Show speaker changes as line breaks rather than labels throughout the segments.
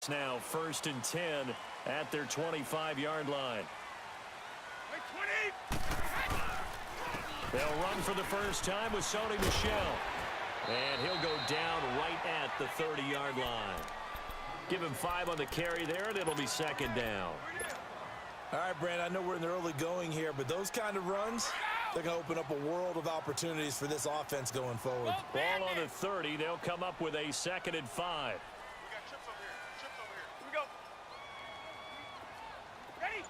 It's now 1st and 10 at their 25-yard line. They'll run for the first time with Sony Michel. And he'll go down right at the 30-yard line. Give him 5 on the carry there, and it'll be 2nd down.
All right, Brand, I know we're in the early going here, but those kind of runs, they're going to open up a world of opportunities for this offense going forward.
Ball on the 30. They'll come up with a 2nd and 5.
We got chips over here. Chips over here. Here we go. Ready?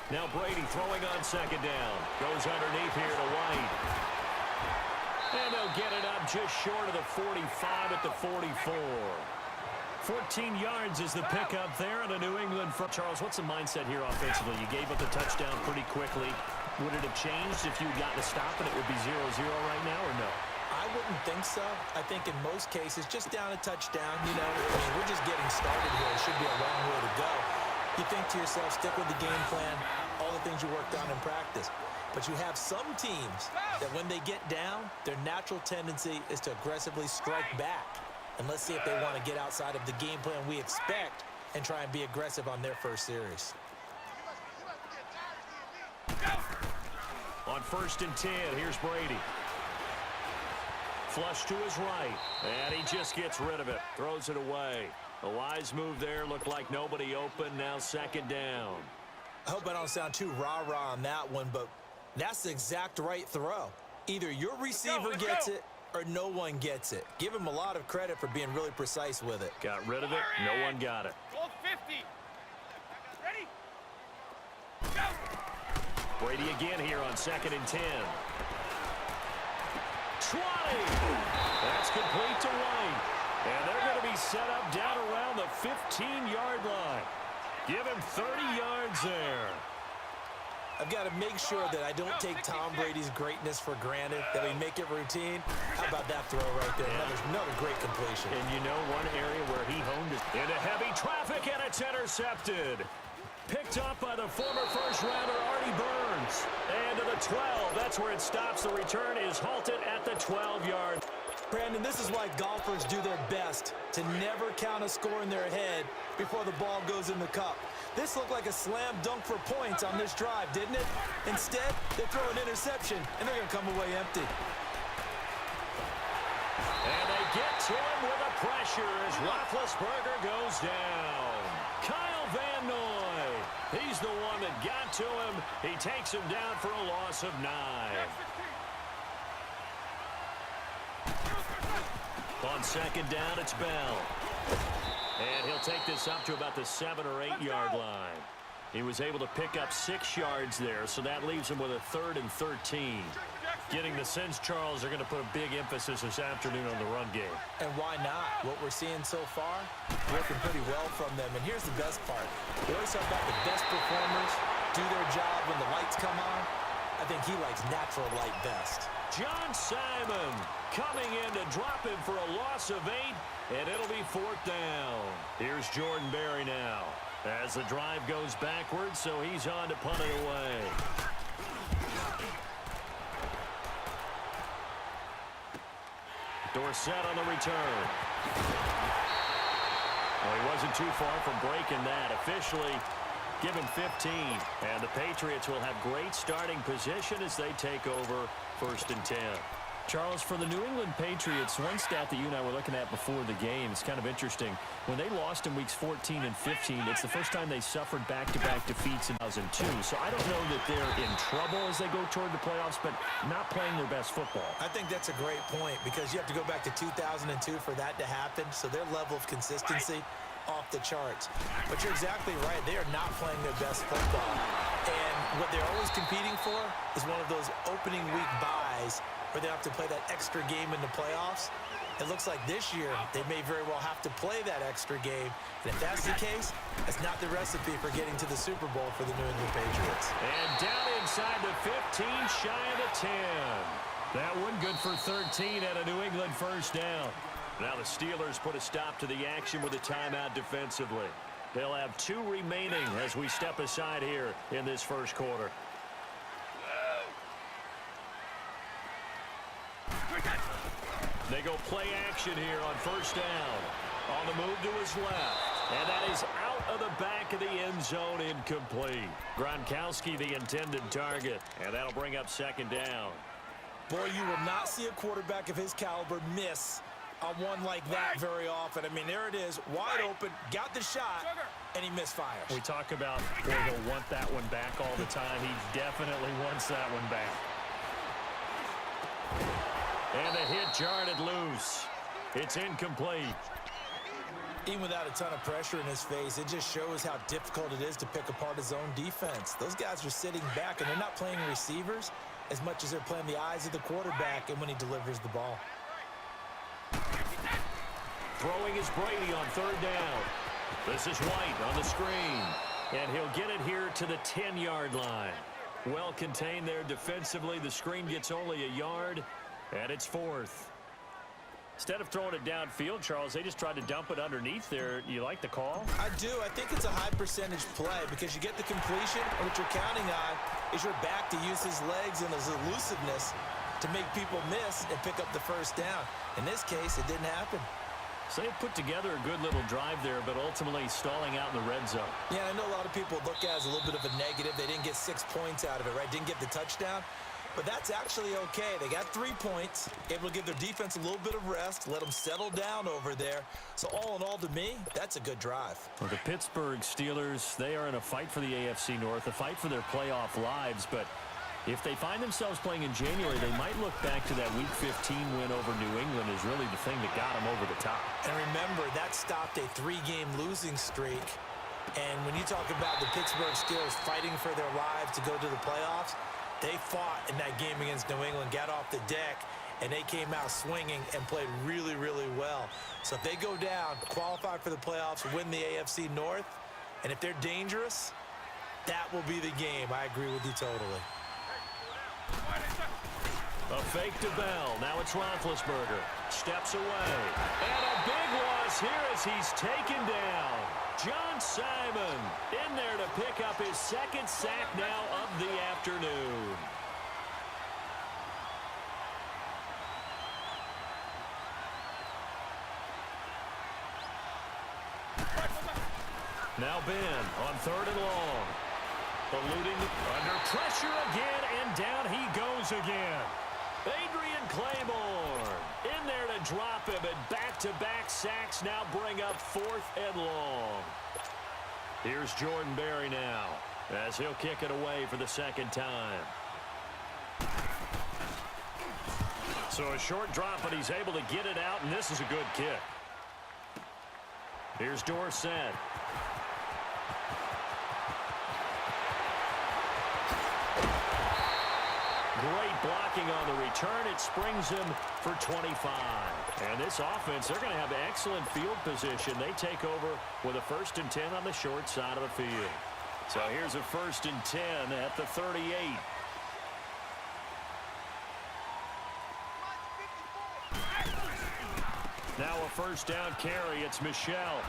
Now Brady throwing on 2nd down. Goes underneath here to White. And they'll get it up just short of the 45 at the 44. 14 yards is the pickup there in a New England. Charles, what's the mindset here offensively? You gave up the touchdown pretty quickly. Would it have changed if you had gotten a stop and it would be 0-0 right now, or no?
I wouldn't think so. I think in most cases, just down a touchdown, you know, I mean, we're just getting started here. It should be a long way to go. You think to yourself, stick with the game plan, all the things you worked on in practice. But you have some teams that when they get down, their natural tendency is to aggressively strike back. And let's see if they want to get outside of the game plan we expect and try and be aggressive on their first series.
On 1st and 10, here's Brady. Flush to his right, and he just gets rid of it. Throws it away. A wise move there. Looked like nobody open. Now 2nd down.
I hope I don't sound too rah-rah on that one, but that's the exact right throw. Either your receiver gets it or no one gets it. Give him a lot of credit for being really precise with it.
Got rid of it. No one got it.
Goal 50. Ready? Go.
Brady again here on 2nd and 10. 20. That's complete to White. And they're going to be set up down around the 15-yard line. Give him 30 yards there.
I've got to make sure that I don't take Tom Brady's greatness for granted, that we make it routine. How about that throw right there? Another great completion.
And you know one area where he honed it into heavy traffic, and it's intercepted. Picked up by the former first-rounder Artie Burns. And to the 12. That's where it stops. The return is halted at the 12-yard.
Brandon, this is why golfers do their best to never count a score in their head before the ball goes in the cup. This looked like a slam dunk for points on this drive, didn't it? Instead, they throw an interception, and they're going to come away empty.
And they get to him with the pressure as Roethlisberger goes down. Kyle Van Noy, he's the one that got to him. He takes him down for a loss of 9. On 2nd down, it's Bell. And he'll take this up to about the 7 or 8 yard line. He was able to pick up 6 yards there, so that leaves him with a 3rd and 13. Getting the sense, Charles, are going to put a big emphasis this afternoon on the run game.
And why not? What we're seeing so far, working pretty well from them. And here's the best part. We always talk about the best performers do their job when the lights come on. I think he likes natural light best.
John Simon coming in to drop him for a loss of 8, and it'll be 4th down. Here's Jordan Berry now as the drive goes backwards, so he's on to punt it away. Dorsett on the return. Well, he wasn't too far from breaking that. Officially given 15. And the Patriots will have great starting position as they take over 1st and 10. Charles, for the New England Patriots, one stat that you and I were looking at before the game, it's kind of interesting. When they lost in weeks 14 and 15, it's the first time they suffered back-to-back defeats in 2002. So I don't know that they're in trouble as they go toward the playoffs, but not playing their best football.
I think that's a great point because you have to go back to 2002 for that to happen. So their level of consistency off the charts. But you're exactly right. They are not playing their best football. And what they're always competing for is one of those opening week buys where they have to play that extra game in the playoffs. It looks like this year they may very well have to play that extra game. And if that's the case, that's not the recipe for getting to the Super Bowl for the New England Patriots.
And down inside the 15, shy of the 10. That one good for 13 at a New England 1st down. Now the Steelers put a stop to the action with a timeout defensively. They'll have 2 remaining as we step aside here in this 1st quarter. They go play action here on first down. On the move to his left. And that is out of the back of the end zone, incomplete. Gronkowski, the intended target. And that'll bring up second down.
Boy, you will not see a quarterback of his caliber miss on one like that very often. I mean, there it is, wide open, got the shot, and he misfires.
We talk about where he'll want that one back all the time. He definitely wants that one back. And the hit jarred it loose. It's incomplete.
Even without a ton of pressure in his face, it just shows how difficult it is to pick apart his own defense. Those guys are sitting back, and they're not playing receivers as much as they're playing the eyes of the quarterback and when he delivers the ball.
Throwing is Brady on third down. This is White on the screen. And he'll get it here to the 10-yard line. Well contained there defensively. The screen gets only a yard, and it's fourth. Instead of throwing it downfield, Charles, they just tried to dump it underneath there. You like the call?
I do. I think it's a high percentage play because you get the completion, and what you're counting on is your back to use his legs and his elusiveness to make people miss and pick up the first down. In this case, it didn't happen.
So they put together a good little drive there, but ultimately stalling out in the red zone.
Yeah, I know a lot of people look at it as a little bit of a negative. They didn't get 6 points out of it, right? Didn't get the touchdown. But that's actually okay. They got 3 points, able to give their defense a little bit of rest, let them settle down over there. So all in all, to me, that's a good drive.
Well, the Pittsburgh Steelers, they are in a fight for the AFC North, a fight for their playoff lives. But if they find themselves playing in January, they might look back to that Week 15 win over New England as really the thing that got them over the top.
And remember, that stopped a 3-game losing streak. And when you talk about the Pittsburgh Steelers fighting for their lives to go to the playoffs, they fought in that game against New England, got off the deck, and they came out swinging and played really, really well. So if they go down, qualify for the playoffs, win the AFC North, and if they're dangerous, that will be the game. I agree with you totally.
A fake to Bell. Now it's Roethlisberger. Steps away. And a big loss here as he's taken down. John Simon in there to pick up his second sack now of the afternoon. Now Ben on third and long. Eluding under pressure again, and down he goes again. Adrian Claiborne in there to drop him, and back-to-back sacks now bring up 4th and long. Here's Jordan Berry now as he'll kick it away for the second time. So a short drop, but he's able to get it out, and this is a good kick. Here's Dorsett. Great blocking on the return. It springs him for 25. And this offense, they're going to have excellent field position. They take over with a 1st and 10 on the short side of the field. So here's a 1st and 10 at the 38. Now a first down carry. It's Michel.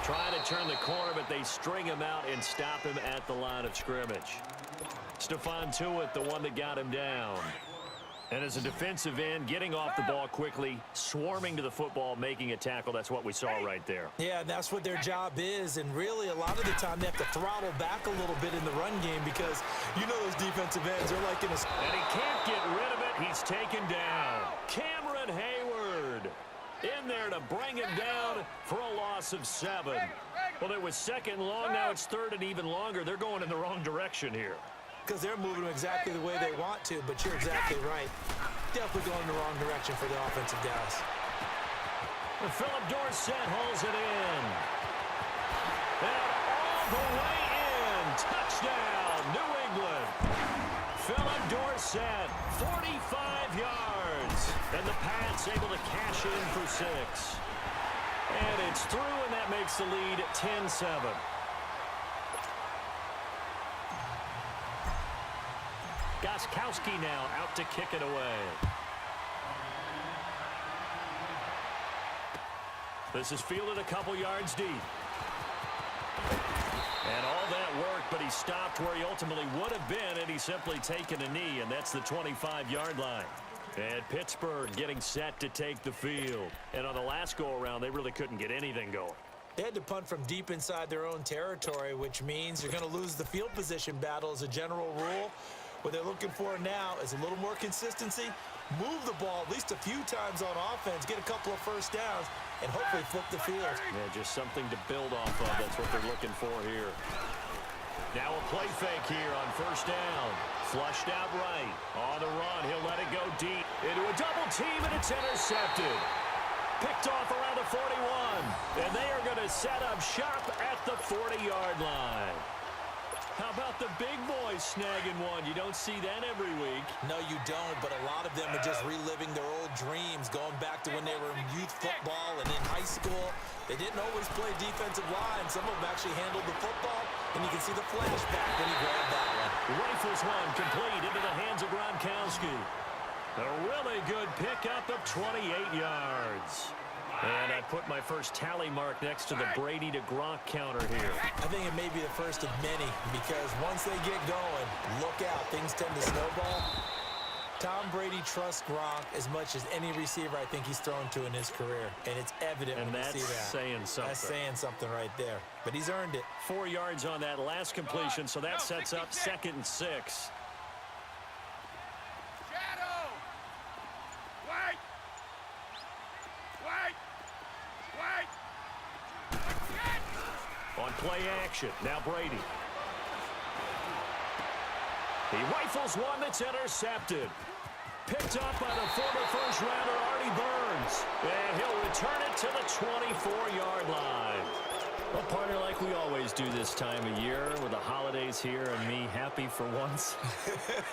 Trying to turn the corner, but they string him out and stop him at the line of scrimmage. Stephon Tuitt, the one that got him down. And as a defensive end, getting off the ball quickly, swarming to the football, making a tackle. That's what we saw right there.
Yeah, and that's what their job is. And really, a lot of the time, they have to throttle back a little bit in the run game because you know those defensive ends are like in a...
And he can't get rid of it. He's taken down. Cameron Hayward in there to bring him down for a loss of 7. Well, it was 2nd and long. Now it's 3rd and even longer. They're going in the wrong direction here.
Because they're moving exactly the way they want to, but you're exactly right. Definitely going in the wrong direction for the offensive guys.
And Philip Dorsett hauls it in. And all the way in. Touchdown, New England. Philip Dorsett, 45 yards. And the Pats able to cash in for 6. And it's through, and that makes the lead 10-7. Gostkowski now out to kick it away. This is fielded a couple yards deep. And all that work, but he stopped where he ultimately would have been, and he's simply taken a knee, and that's the 25-yard line. And Pittsburgh getting set to take the field. And on the last go-around, they really couldn't get anything going.
They had to punt from deep inside their own territory, which means you're going to lose the field position battle as a general rule. What they're looking for now is a little more consistency, move the ball at least a few times on offense, get a couple of first downs, and hopefully flip the field.
Yeah, just something to build off of. That's what they're looking for here. Now a play fake here on first down. Flushed out right. On the run, he'll let it go deep. Into a double team, and it's intercepted. Picked off around the 41. And they are going to set up shop at the 40-yard line. How about the big boys snagging one? You don't see that every week.
No, you don't, but a lot of them are just reliving their old dreams, going back to when they were in youth football and in high school. They didn't always play defensive line. Some of them actually handled the football, and you can see the flashback when he grabbed that one.
Rifles one complete into the hands of Gronkowski. A really good pickup of 28 yards. And I put my first tally mark next to the Brady to Gronk counter here.
I think it may be the first of many because once they get going, look out. Things tend to snowball. Tom Brady trusts Gronk as much as any receiver I think he's thrown to in his career. And it's evident when you see that.
And that's saying something.
That's saying something right there. But he's earned it.
4 yards on that last completion, so that sets up 2nd and 6. On play action, now Brady. He rifles one that's intercepted. Picked up by the former first-rounder Artie Burns. And he'll return it to the 24-yard line. Well, partner, like we always do this time of year with the holidays here and me happy for once.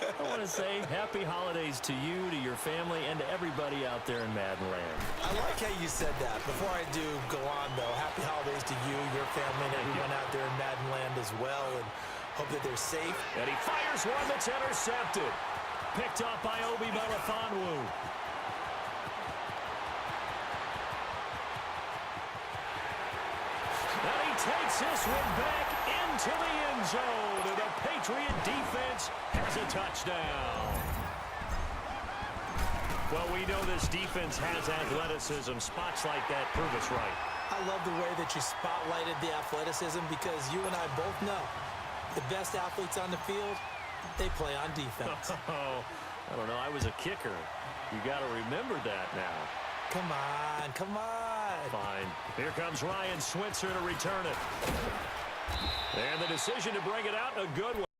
I want to say happy holidays to you, to your family, and to everybody out there in Madden land.
I like how you said that. Before I do go on, though, happy holidays to you, your family, and everyone out there in Madden land as well, and hope that they're safe.
And he fires one that's intercepted. Picked up by Obi Melifonwu. And he takes this one back into the end zone. And the Patriot defense has a touchdown. Well, we know this defense has athleticism. Spots like that prove us right.
I love the way that you spotlighted the athleticism because you and I both know the best athletes on the field, they play on defense.
Oh, I don't know. I was a kicker. You got to remember that now.
Come on, come on.
Fine. Here comes Ryan Switzer to return it. And the decision to bring it out, a good one.